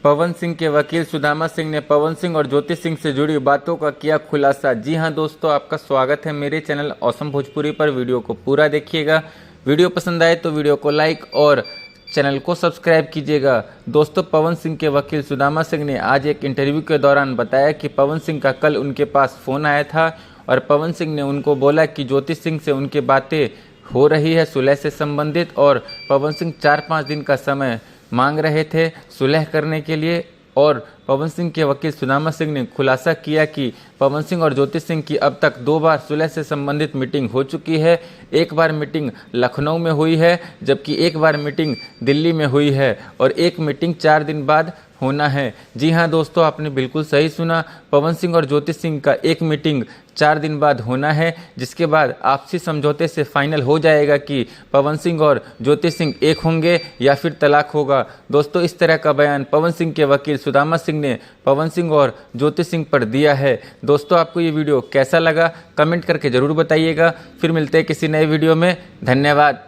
पवन सिंह के वकील सुदामा सिंह ने पवन सिंह और ज्योति सिंह से जुड़ी बातों का किया खुलासा। जी हां दोस्तों, आपका स्वागत है मेरे चैनल ऑसम भोजपुरी पर। वीडियो को पूरा देखिएगा। वीडियो पसंद आए तो वीडियो को लाइक और चैनल को सब्सक्राइब कीजिएगा। दोस्तों, पवन सिंह के वकील सुदामा सिंह ने आज एक इंटरव्यू के दौरान बताया कि पवन सिंह का कल उनके पास फ़ोन आया था और पवन सिंह ने उनको बोला कि ज्योति सिंह से उनकी बातें हो रही है सुलह से संबंधित, और पवन सिंह 4-5 दिन का समय मांग रहे थे सुलह करने के लिए। और पवन सिंह के वकील सुदामा सिंह ने खुलासा किया कि पवन सिंह और ज्योति सिंह की अब तक 2 बार सुलह से संबंधित मीटिंग हो चुकी है। एक बार मीटिंग लखनऊ में हुई है, जबकि एक बार मीटिंग दिल्ली में हुई है और एक मीटिंग 4 दिन बाद होना है। जी हां दोस्तों, आपने बिल्कुल सही सुना। पवन सिंह और ज्योति सिंह का एक मीटिंग 4 दिन बाद होना है, जिसके बाद आपसी समझौते से फाइनल हो जाएगा कि पवन सिंह और ज्योति सिंह एक होंगे या फिर तलाक होगा। दोस्तों, इस तरह का बयान पवन सिंह के वकील सुदामा सिंह ने पवन सिंह और ज्योति सिंह पर दिया है। दोस्तों, आपको ये वीडियो कैसा लगा कमेंट करके ज़रूर बताइएगा। फिर मिलते हैं किसी नए वीडियो में। धन्यवाद।